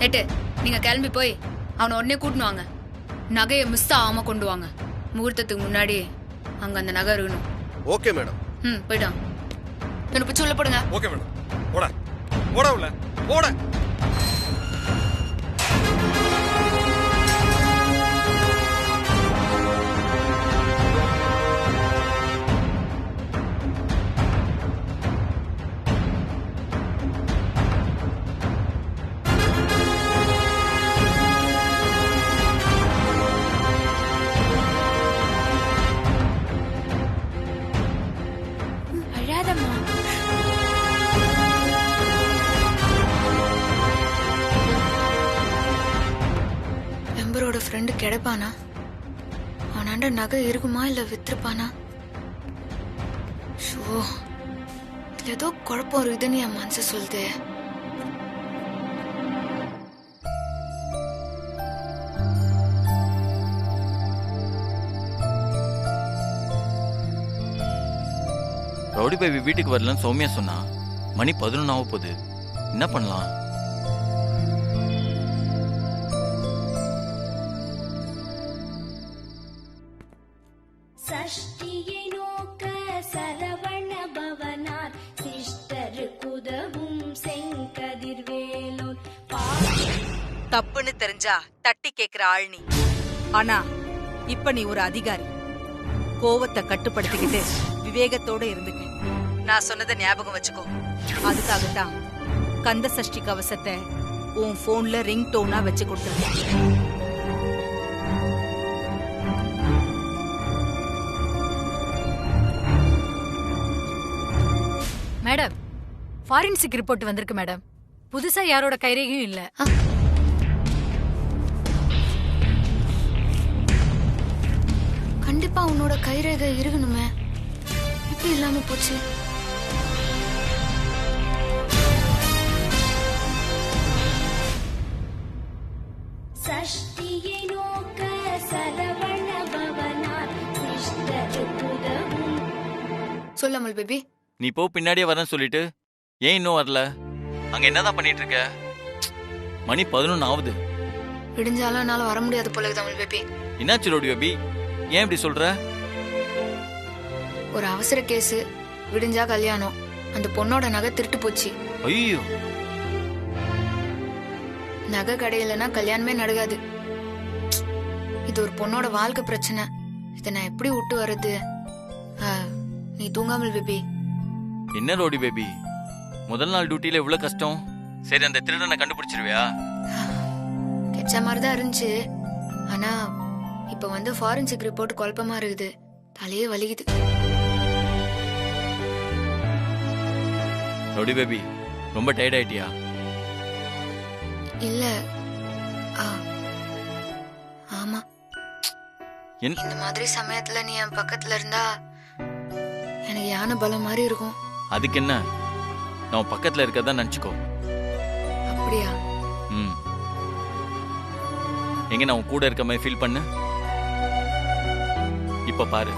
ஏட்டு நீங்க கிளம்பி போய் அவனை உடனே கூட்டினு வாங்க. நகையை மிஸ் ஆகாம கொண்டு வாங்க. முகூர்த்தத்துக்கு முன்னாடி அங்க அந்த நகை இருக்கணும். Okay madam. போயிட்டான். என்ன பிச்சு உள்ள போடுங்க. Okay madam. போட போட உள்ள போட. நம்பரோட ஃப்ரெண்டு கிடைப்பானா? அவனாண்ட நகை இருக்குமா இல்ல வித்துருப்பானா? ஷோ, ஏதோ குழப்பம் இருக்குதுன்னு என் மனசு சொல்லுது. ரவுடி பேபி வீட்டுக்கு வரலன்னு சௌமியா சொன்னா. மணி 11 ஆக போகுது. என்ன பண்ணலாம்? சஷ்டியை நோக்க சரவண பவனார் சிஷ்டரு குதவும் செங்கதிர்வேலோன். தப்புன்னு தெரிஞ்சா தட்டி கேக்குற ஆள் நீ. ஆனா இப்ப நீ ஒரு அதிகாரி. கோவத்தை கட்டுப்படுத்திக்கிட்டு விவேகத்தோட இருந்துக்க. நான் சொன்னதை ஞாபகம் வச்சுக்கோ. அதுக்காகத்தான் கந்த சஷ்டி கவசத்தை உன் போன்ல ரிங் டோனா வச்சு கொடுத்துருக்கேன். மேடம், ஃபாரன்சிக் ரிப்போர்ட் வந்திருக்கு மேடம். புதுசா யாரோட கைரேகையும் இல்ல. கண்டிப்பா உன்னோட கைரேகை இருக்கணுமே. எப்படி இல்லாம போச்சு? சஷ்டியை நோக்க சரவண பவனார் சிஷ்டரு குதவும். சொல்லாமல் பேபி. நீ போ, பின்னாடியே வரேன்னு சொல்லிட்டு ஏன் இன்னும் வரல? அங்க என்னதான் பண்ணிட்டு இருக்க? மணி 11 ஆகுது. விடிஞ்சாலும் என்னால வர முடியாது போல தமிழ் பேபி. என்னாச்சு ரோடி பேபி? ஏன் இப்படி சொல்ற? ஒரு அவசர கேஸ். விடிஞ்சா கல்யாணம். அந்த பொண்ணோட நகை திருட்டு போச்சு. ஐயோ, நகை கடையிலனா கல்யாணமே நடக்காது. இது ஒரு பொண்ணோட வாழ்க்கை பிரச்சனை. இதை நான் எப்படி விட்டு வர்றது? நீ தூங்காமல் பேபி. என்ன ரோடி பேபி, முதல் நாள் டியூட்டில இவ்வளவு கஷ்டம். சரி, அந்த திருடனை கண்டுபிடிச்சிருவியா? கெச்ச மாதிரிதான் இருந்துச்சு. ஆனா இப்ப வந்து ஃபாரன்சிக் ரிப்போர்ட் குழப்பமா இருக்குது. தலையே வலிக்குது. ரோடி பேபி, ரொம்ப டயர்ட் ஆயிட்டியா? இல்ல. ஆமா. இந்த மாதிரி சமயத்துல நீ என் பக்கத்துல இருந்தா எனக்கு யானை பலம் மாதிரி இருக்கும். அதுக்கு என்ன, நான் பக்கத்துல இருக்கதான் நினைச்சுக்கோ. அப்படியா? எங்க நான் கூட இருக்க மாதிரி ஃபீல் பண்ணு. இப்ப பாரு,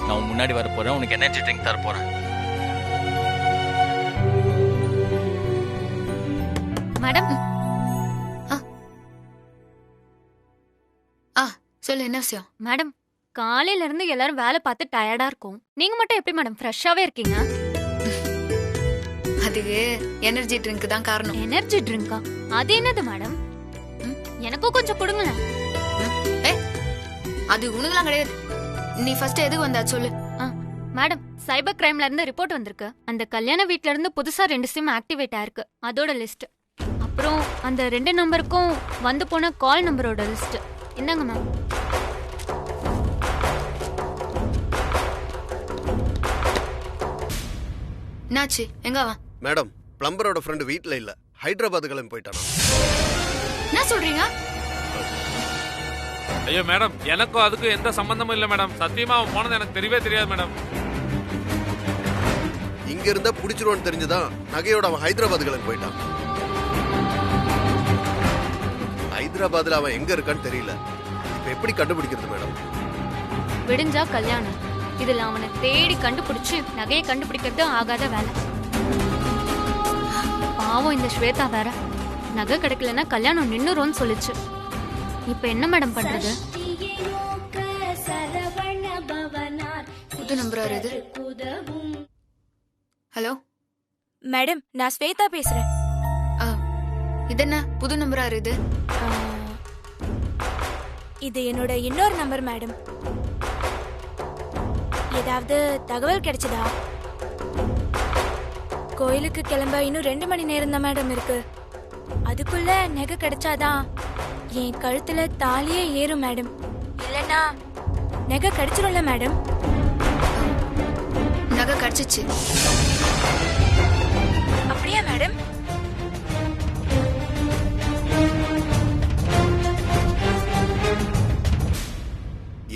நான் முன்னாடி வர போறேன். உனக்கு எனர்ஜி ட்ரிங்க் தர போறேன். மேடம். சொல்லு, என்ன விஷயம்? மேடம், காலையில இருந்து எல்லாரும் வேலை பார்த்து டயர்டா இருக்கும். நீங்க மட்டும் எப்படி மேடம் ஃப்ரெஷ்ஷாவே இருக்கீங்க? அதுக்கு எனர்ஜி ட்ரிங்க் தான் காரணம். எனர்ஜி ட்ரிங்கா? அது என்னது மேடம்? எனக்கும் கொஞ்சம் கொடுங்களேன். அது உனக்குலாம் கிடையாது. நீ ஃபர்ஸ்ட் எதுக்கு வந்தா சொல்லு. மேடம், சைபர் கிரைம்ல இருந்து ரிப்போர்ட் வந்திருக்கு. அந்த கல்யாண வீட்ல இருந்து புதுசா 2 சிம் ஆக்டிவேட் ஆயிருக்கு. அதோட லிஸ்ட். அப்புறம் அந்த 2 நம்பருக்கும் வந்து போன கால் நம்பரோட லிஸ்ட். என்னங்க மேம்? என்னாச்சு? எங்க அவன்? மேடம், பிளம்பரோட ஃப்ரெண்ட் வீட்ல இல்ல, ஹைதராபாத் கிளம்பி போயிட்டானா. என்ன சொல்றீங்க? ஐயோ மேடம், எனக்கும் அதுக்கும் எந்த சம்பந்தமும் இல்ல மேடம். சத்தியமா அவன் போனது எனக்கு தெரியவே தெரியாது மேடம். இங்க இருந்தா புடிச்சிருவான்னு தெரிஞ்சுதான் நகையோட அவன் ஹைதராபாத் கிளம்பி போயிட்டான். ஹைதராபாத்ல அவன் எங்க இருக்கான்னு தெரியல. இப்ப எப்படி கண்டுபிடிக்கிறது மேடம்? விடிஞ்சா கல்யாணம். இதுல அவனை தேடி கண்டுபிடிச்சு நகையை கண்டுபிடிக்கிறது ஆகாத வேலை. பாவம் இந்த ஸ்வேதா வேற நகை கிடைக்கலன்னா கல்யாணம் நின்னுரும்னு சொல்லுச்சு. இப்ப என்ன மேடம் பண்றது? புது நம்பரா இது? ஹலோ மேடம், நான் ஸ்வேதா பேசுறேன். இது என்ன புது நம்பரா இது? இது என்னோட இன்னொரு நம்பர் மேடம். ஏதாவது தகவல் கிடைச்சதா? கோயிலுக்கு கிளம்ப இன்னும் 2 மணி நேரம் தான் மேடம் இருக்கு. அதுக்குள்ள நகை கிடைச்சாதான் என் கழுத்துல தாலியே ஏறும் மேடம். இல்லனா நகை கிடைச்சிரும்ல மேடம்? நகை கிடைச்சிச்சு. அப்படியா மேடம்?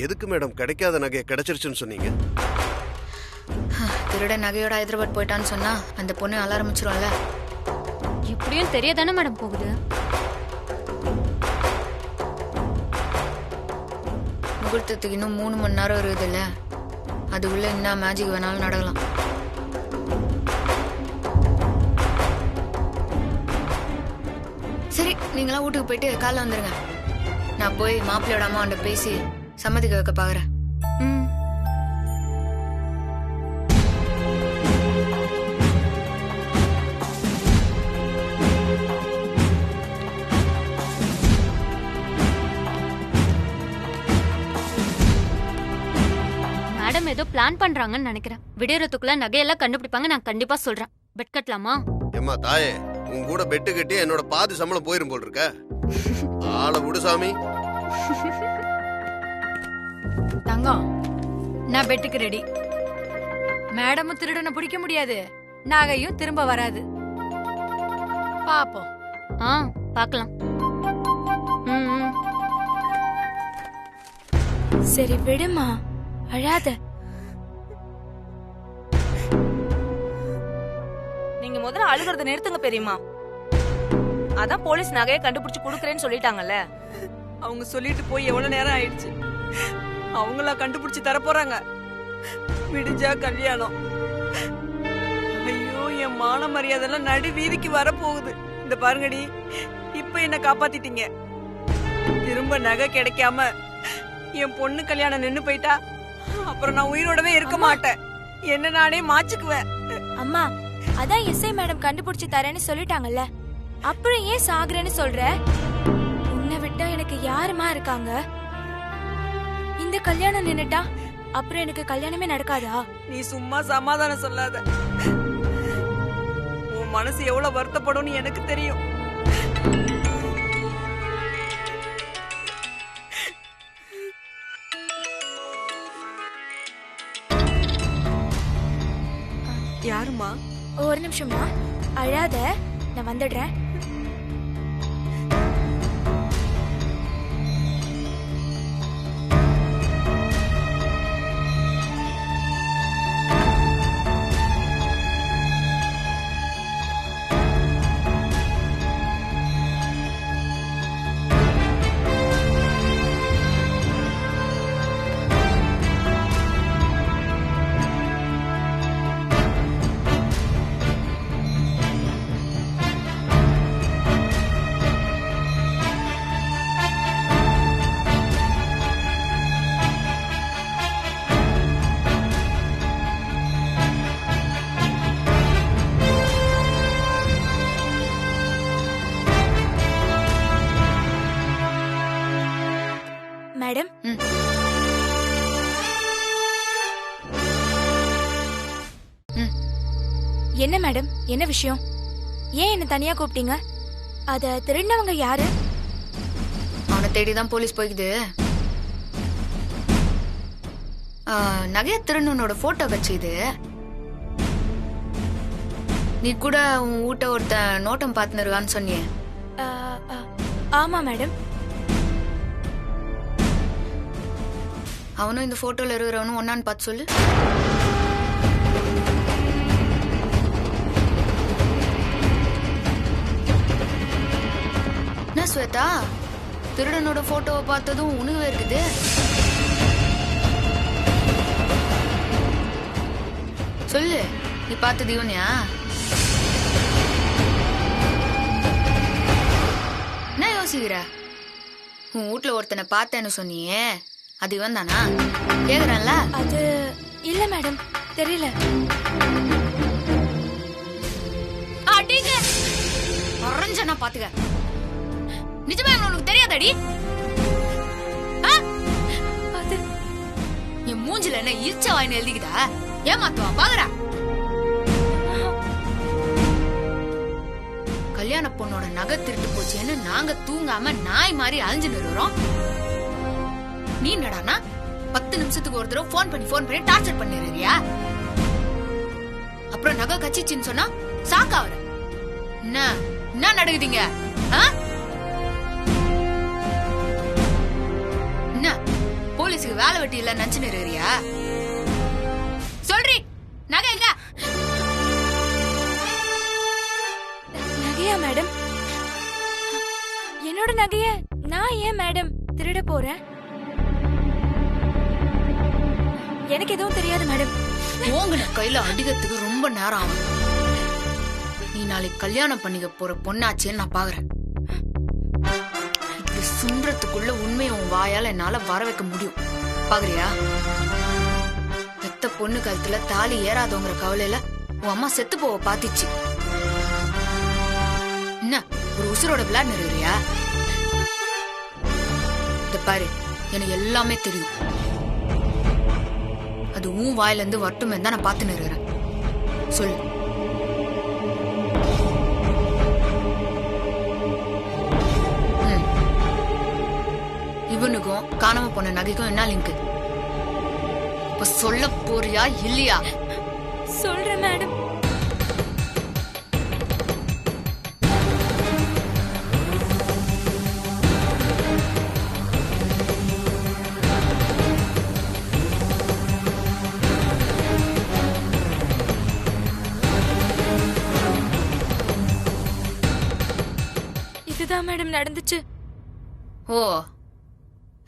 எதுக்கு மேடம் கிடைக்காத நகை கிடைச்சிருச்சுன்னு சொன்னீங்க? திருட நகையோட ஹைதராபாத் போயிட்டான்னு சொன்னா அந்த பொண்ணு அழ ஆரம்பிச்சிரும்ல. எப்படியும் தெரியதானே மேடம் போகுது. முகூர்த்தத்துக்கு இன்னும் 3 மணி நேரம் இருக்குதுல்ல, அது உள்ள என்ன மேஜிக் வேணாலும் நடக்கலாம். சரி, நீங்களாம் வீட்டுக்கு போயிட்டு காலைல வந்துருங்க. நான் போய் மாப்பிள்ளையோட அம்மாண்ட பேசி சம்மதிக்க வைக்க பாக்குறேன். மேடம் ஏதோ பிளான் பண்றாங்கன்னு நினைக்கிறேன். விடியறதுக்குள்ள நகையெல்லாம் கண்டுபிடிப்பாங்க. நான் கண்டிப்பா சொல்றேன். பெட் கட்டலாமா? ஏம்மா தாயே, உன் கூட பெட்டு கட்டி என்னோட பாதி சம்பளம் போயிரும் போல் இருக்க. ஆளை விடு சாமி. தங்கம், நான் பெட்டுக்கு ரெடி. மேடமும் திருடனை பிடிக்க முடியாது, நகையும் திரும்ப வராது. பாப்போம். பாக்கலாம். சரி விடுமா, அழாத. நீங்க முதல்ல அழுகிறத நிறுத்துங்க பெரியம்மா. அதான் போலீஸ் நகையை கண்டுபிடிச்சு கொடுக்கறேன்னு சொல்லிட்டாங்கல்ல. அவங்க சொல்லிட்டு போய் எவ்வளவு நேரம் ஆயிடுச்சு. அவங்களா கண்டுபிடிச்சு தர போறாங்க. விடிஞ்சா கல்யாணம். ஐயோ, என் மான மரியாதை நடு வீதிக்கு வரப்போகுது. இந்த பாருங்கடி, இப்ப என்ன காப்பாத்திட்டீங்க. திரும்ப நகை கிடைக்காம என் பொண்ணு கல்யாணம் நின்னு போயிட்டா அப்புறம் நான் உயிரோடவே இருக்க மாட்டேன். என்ன நானே மாச்சுக்குவேன். அம்மா, அதான் எஸ்ஐ மேடம் கண்டுபிடிச்சு தரேன்னு சொல்லிட்டாங்கல்ல, அப்புறம் ஏன் சாகுறேன்னு சொல்ற? உன்னை விட்டா எனக்கு யாருமா இருக்காங்க? இந்த கல்யாணம் நின்னுட்டா அப்புறம் எனக்கு கல்யாணமே நடக்காதா? நீ சும்மா சமாதானம் சொல்லாத. உன் மனசு எவ்வளவு வருத்தப்படும்னு எனக்கு தெரியும். யாருமா? ஒரு நிமிஷமா, அழாத, நான் வந்துடுறேன். மேடம், என்ன மேடம், என்ன விஷயம்? ஏன் என்ன தனியா கூப்பிட்டீங்க? அத திருடினவங்க யாரு? அவனை தேடிதான் போலீஸ் போய்க்குது. நகைய திருடனோட போட்டோ வச்சுது. நீ கூட உன் வீட்டை ஒருத்த நோட்டம் பார்த்துருக்கான்னு சொன்னியே. ஆமா மேடம். அவனும் இந்த போட்டோல இருக்கிறவனும் ஒன்னான்னு பார்த்து சொல்லு. என்ன ஸ்வேதா, திருடனோட போட்டோவை பார்த்ததும் உனக்கு இருக்குது? சொல்லு, நீ பார்த்தது இவனியா? யோசிக்கிற? உன் வீட்டுல ஒருத்தனை பார்த்தேன்னு சொன்னியே, அது இவன் தானா? கேக்குறான்ல? அது இல்ல மேடம், தெரியல. அடிங்க அரஞ்சனா பாத்துக்க. நிஜமா உனக்கு தெரியாதடி? அது என் மூஞ்சில என்ன இச்ச வாயின்னு எழுதிக்கிட்டா? ஏமாத்துவா பாக்குறா? கல்யாண பொண்ணோட நகை திருட்டு போச்சேன்னு நாங்க தூங்காம நாய் மாதிரி அழிஞ்சு நிறுறோம். நீ என்னடானா 10 நிமிஷத்துக்கு ஒரு தடவை போன் பண்ணி டார்ச்சர் பண்ணிடுறியா? அப்புறம் நகை கச்சிச்சின்னு சொன்னா சாக்கா வர. என்ன நடக்குதுங்க? என்ன போலீஸுக்கு வேலை வெட்டி இல்ல நினைச்சு நிறுறியா? சொல்றி, நகை எங்க? நகையா மேடம்? என்னோட நகைய நான் ஏன் மேடம் திருட போறேன்? எனக்கு எதுவும் தெரியாது மேடம். உங்க கையில அடிக்கிறதுக்கு ரொம்ப நேரம் ஆகும். நீ நாளைக்கு கல்யாணம் பண்ணிக்க போற பொண்ணாச்சேன்னு நான் பாக்குறேன். இப்படி சுன்றதுக்குள்ள உண்மையை உன் வாயால என்னால வர வைக்க முடியும். பாக்குறியா? பெத்த பொண்ணு கழுத்துல தாலி ஏறாதோங்கிற கவலையில உன் அம்மா செத்து போவ பாத்திச்சு. என்ன ஒரு உசுரோட விளையாடு நிறுறியா? இத பாரு, எனக்கு எல்லாமே தெரியும். அது உன் வாயில இருந்து வரட்டுமே தான் நான் பார்த்து நிறுறேன். சொல்லு. இவனுக்கும் காணாம போன நகைக்கும் என்ன லிங்க்? இப்ப சொல்ல போறியா இல்லையா? சொல்றேன் மேடம். இதுதான் மேடம் நடந்துச்சு. ஓ,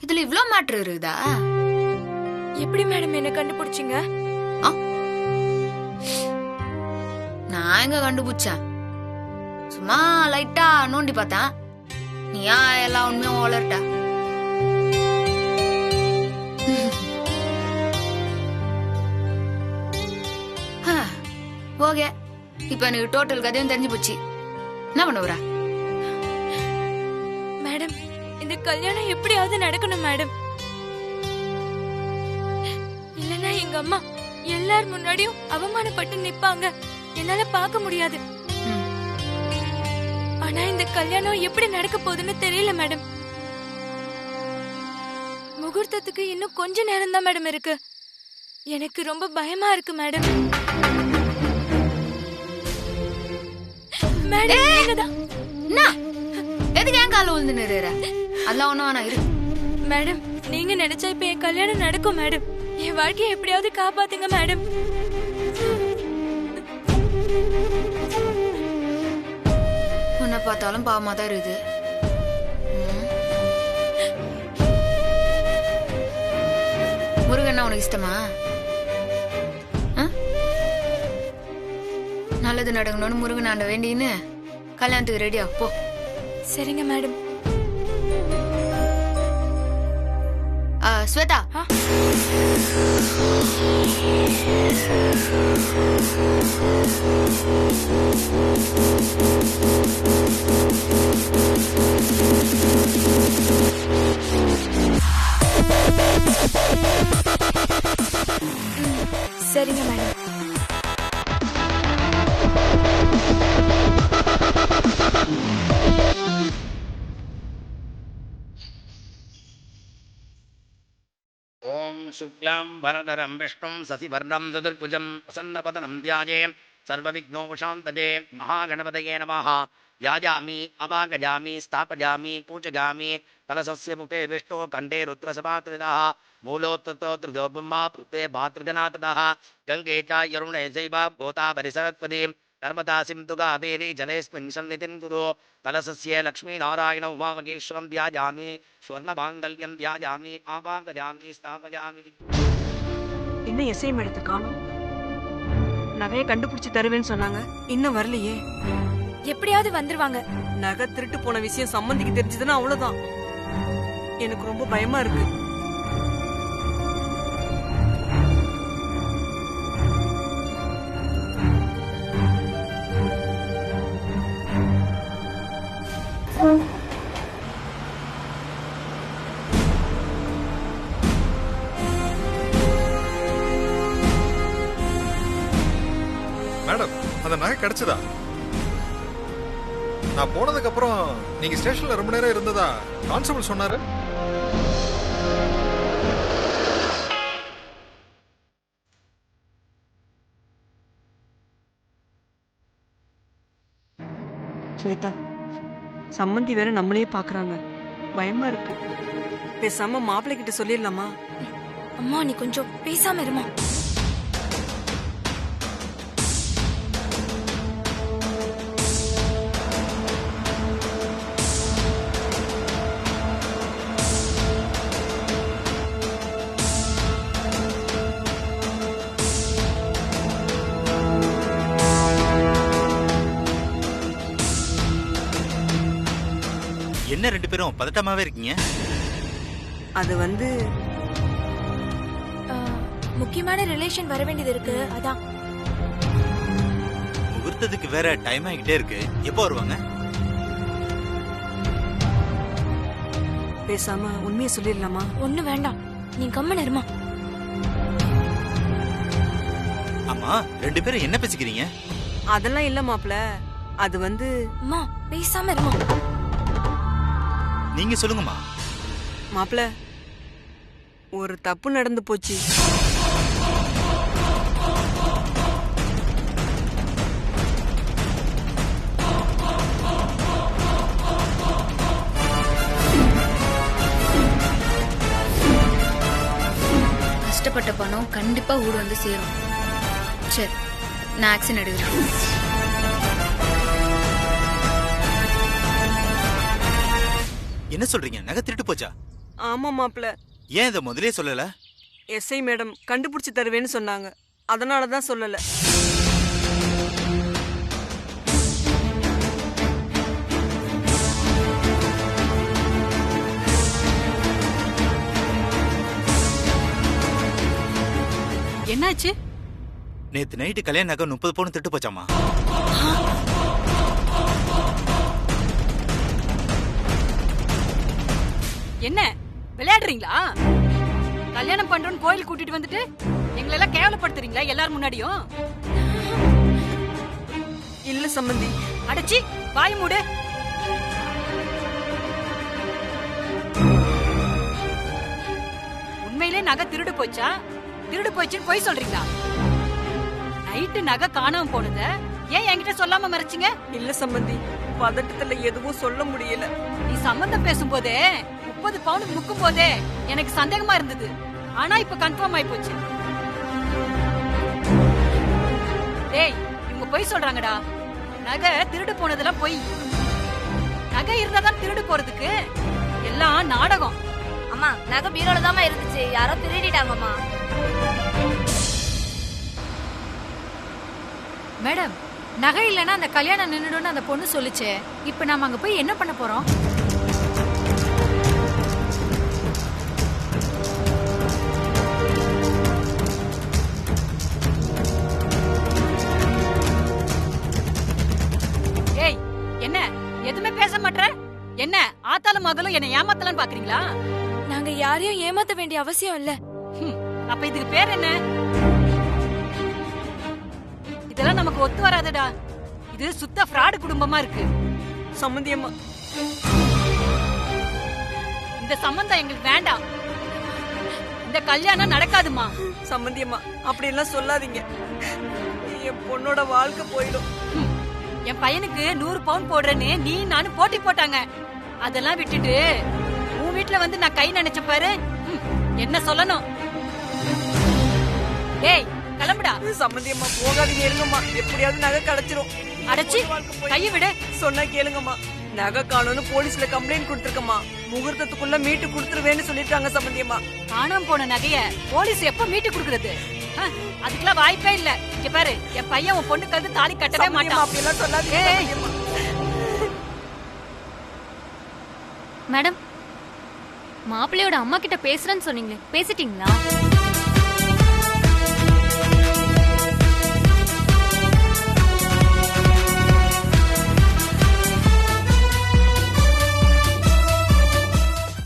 இதுல இவ்ளோ மேட்டர் இருக்குதா? எப்படி மேடம் என்ன கண்டுபிடிச்சீங்க? நான் எங்க கண்டுபிடிச்சேன்? சும்மா லைட்டா நோண்டி பார்த்தேன். நீயா எல்லா உண்மையும் வளர்ட்ட. ஓகே, இப்ப எனக்கு டோட்டல் கதையும் தெரிஞ்சு போச்சு. என்ன பண்ண போற? மேடம், இந்த கல்யாணம் எப்படியாவது நடக்கணும் மேடம். இல்லனா எங்க அம்மா எல்லார் முன்னாடியும் அவமானப்பட்டு நிப்பாங்க. என்னால பார்க்க முடியாது. ஆனா இந்த கல்யாணம் எப்படி நடக்க போகுதுன்னு தெரியல மேடம். முகூர்த்தத்துக்கு இன்னும் கொஞ்ச நேரம் தான் மேடம் இருக்கு. எனக்கு ரொம்ப பயமா இருக்கு மேடம். மேடம், நீங்கதான் எதுக்கு என் கால விழுந்து நிறுற? அதெல்லாம் ஒண்ணும் வேணா இரு. மேடம், நீங்க நினைச்சா இப்ப என் கல்யாணம் நடக்கும் மேடம். என் வாழ்க்கையை எப்படியாவது காப்பாத்துங்க மேடம். உன்னை பார்த்தாலும் பாவமா தான் இருக்குது. முருகன்னா உனக்கு இஷ்டமா? நல்லது நடக்கணும்னு முருகன் ஆண்ட வேண்டின்னு கல்யாணத்துக்கு ரெடியா போ. சரிங்க மேடம். ஸ்வேதா, சரிங்க மேடம். शुक्लां वरदरं विष्णुं शशिवर्णं चतुर्भुजं प्रसन्नवदनं ध्याये सर्वविघ्नोपशान्तये महागणपतये नमः। याजामि अवागजामि स्थापयामि पूजयामि कलशस्य मुखे विष्णो कण्ठे रुद्रसभाकृतः मूलोत्ततो त्रिजो ब्रह्मा पुत्रे भातृजनातः गङ्गे च यरुणे चैव गोदावरि सरस्वती नर्मदा सिन्धु कावेरी जलेऽस्मिन् सन्निधिं कुरु। कलशस्य लक्ष्मीनारायण उमामहेश्वरं ध्यायामि स्वर्णमाङ्गल्यं ध्यायामि आवाहयामि स्थापयामि। இன்னும் எஸ்ஐ மேடத்தை காணோம். நகையை கண்டுபிடிச்சு தருவேன்னு சொன்னாங்க, இன்னும் வரலையே. எப்படியாவது வந்துருவாங்க. நகை திருட்டு போன விஷயம் சம்மந்திக்கு தெரிஞ்சதுன்னா அவ்வளவுதான். எனக்கு ரொம்ப பயமா இருக்கு. மேடம், அந்த நகை கிடைச்சதா? நான் போனதுக்கு அப்புறம் நீங்க ஸ்டேஷன்ல ரொம்ப நேரம் இருந்ததா கான்ஸ்டபிள் சொன்னாரு. ஸ்வேதா, சம்மந்தி வேற நம்மளே பாக்குறாங்க. பயமா இருக்கு. பேசாம மாப்பிள்ளை கிட்ட சொல்லிடலாமா? அம்மா நீ கொஞ்சம் பேசாம இருமா. என்ன ரெண்டு பேரும் பதட்டமாவே இருக்கீங்க? அது வந்து முக்கியமான ரிலேஷன் வர வேண்டியது இருக்கு, அதான். முகூர்த்தத்துக்கு வேற டைம் ஆகிட்டே இருக்கு. எப்போ வருவாங்க? பேசாம உண்மையை சொல்லிடலாமா? ஒண்ணு வேண்டாம், நீ கம்மன் இருமா. அம்மா, ரெண்டு பேரும் என்ன பேசிக்கிறீங்க? அதெல்லாம் இல்ல மாப்பிள்ள. அது வந்து அம்மா பேசாம இருமா. நீங்க சொல்லுங்கம்மா. மாப்பிள்ள, ஒரு தப்பு நடந்து போச்சு. கஷ்டப்பட்ட பணம் கண்டிப்பா ஊடு வந்து சேரும். சரி, நான் ஆக்ஷன் எடுக்கிறேன். என்ன சொல்றீங்க? நகை திருட்டு போச்சா? ஆமா மாப்பிள்ள. ஏன் இதை முதலே சொல்லல? எஸ்ஐ மேடம் கண்டுபிடிச்சு தருவேன்னு சொன்னாங்க, அதனாலதான் சொல்லல. என்னாச்சு? நேத்து நைட்டு கல்யாண நகை 30 பவுன் திருட்டு போச்சாமா? என்ன விளையாடுறீங்களா? கல்யாணம் பண்றோன்னு கோயில் கூட்டிட்டு வந்துட்டு எங்களை எல்லாம் கேவலப்படுத்துறீங்களா எல்லாரும் முன்னாடியும்? இல்ல சம்பந்தி. அடச்சி வாய் மூடு. உண்மையிலே நகை திருடு போச்சா? திருடு போச்சுன்னு போய் சொல்றீங்களா? நைட்டு நகை காணாம போனத ஏன் என்கிட்ட சொல்லாம மறைச்சிங்க? இல்ல சம்பந்தி, பதட்டத்துல எதுவும் சொல்ல முடியல. நீ சம்பந்தம் பேசும்போதே 30 பவுனுக்கு முக்கும் போதே எனக்கு சந்தேகமா இருந்தது. ஆனா இப்ப கன்ஃபார்ம் ஆயி போச்சு. டேய், இவங்க பொய் சொல்றாங்கடா. நகை திருடு போனதெல்லாம் பொய். நகை இருந்தாதான் திருடு போறதுக்கு. எல்லாம் நாடகம். அம்மா, நகை பீரோல தான் இருந்துச்சு, யாரோ திருடிட்டாங்கம்மா. மேடம், நகை இல்லைன்னா அந்த கல்யாணம் நின்னுடுன்னு அந்த பொண்ணு சொல்லுச்சே. இப்ப நாம அங்க போய் என்ன பண்ண போறோம்? ஏய், என்ன எதுவுமே பேச மாட்டற? என்ன ஆத்தாலும் மகளும் என்ன ஏமாத்தலான்னு பாக்குறீங்களா? நாங்க யாரையும் ஏமாத்த வேண்டிய அவசியம் இல்ல. அப்ப இதுக்கு பேர் என்ன? இதெல்லாம் நமக்கு ஒத்து வராதுடா. இது சுத்த ஃப்ராடு குடும்பமா இருக்கு. சம்பந்தி அம்மா, இந்த சம்பந்தம் எங்களுக்கு வேண்டாம். இந்த கல்யாணம் நடக்காதுமா. சம்பந்தி அம்மா, அப்படி எல்லாம் சொல்லாதீங்க. என் பொண்ணோட வாழ்க்கை போயிடும். என் பையனுக்கு 100 பவுன் போடுறேன்னு நீ நானும் போட்டி போட்டாங்க. அதெல்லாம் விட்டுட்டு உன் வீட்டுல வந்து நான் கை நினைச்ச பாரு. என்ன சொல்லணும்? ஏய், கிளம்புடா. சம்பந்தி அம்மா, போகாதீங்க, இருங்கம்மா. எப்படியாவது நகை கிடைச்சிரும். அடைச்சி கையை விடு. சொன்னா கேளுங்கம்மா. நகை காணும்னு போலீஸ்ல கம்ப்ளைண்ட் கொடுத்திருக்கம்மா. முகூர்த்தத்துக்குள்ள மீட்டு கொடுத்துருவேன்னு சொல்லிட்டாங்க சம்பந்தி அம்மா. காணாம போன நகைய போலீஸ் எப்ப மீட்டு கொடுக்கறது? அதுக்கெல்லாம் வாய்ப்பே இல்ல. இங்க பாரு, என் பையன் உன் பொண்ணுக்கு வந்து தாலி கட்டவே மாட்டான். அப்படியெல்லாம் சொல்லாதீங்க. மேடம், மாப்பிள்ளையோட அம்மா கிட்ட பேசுறேன்னு சொன்னீங்களே, பேசிட்டீங்களா?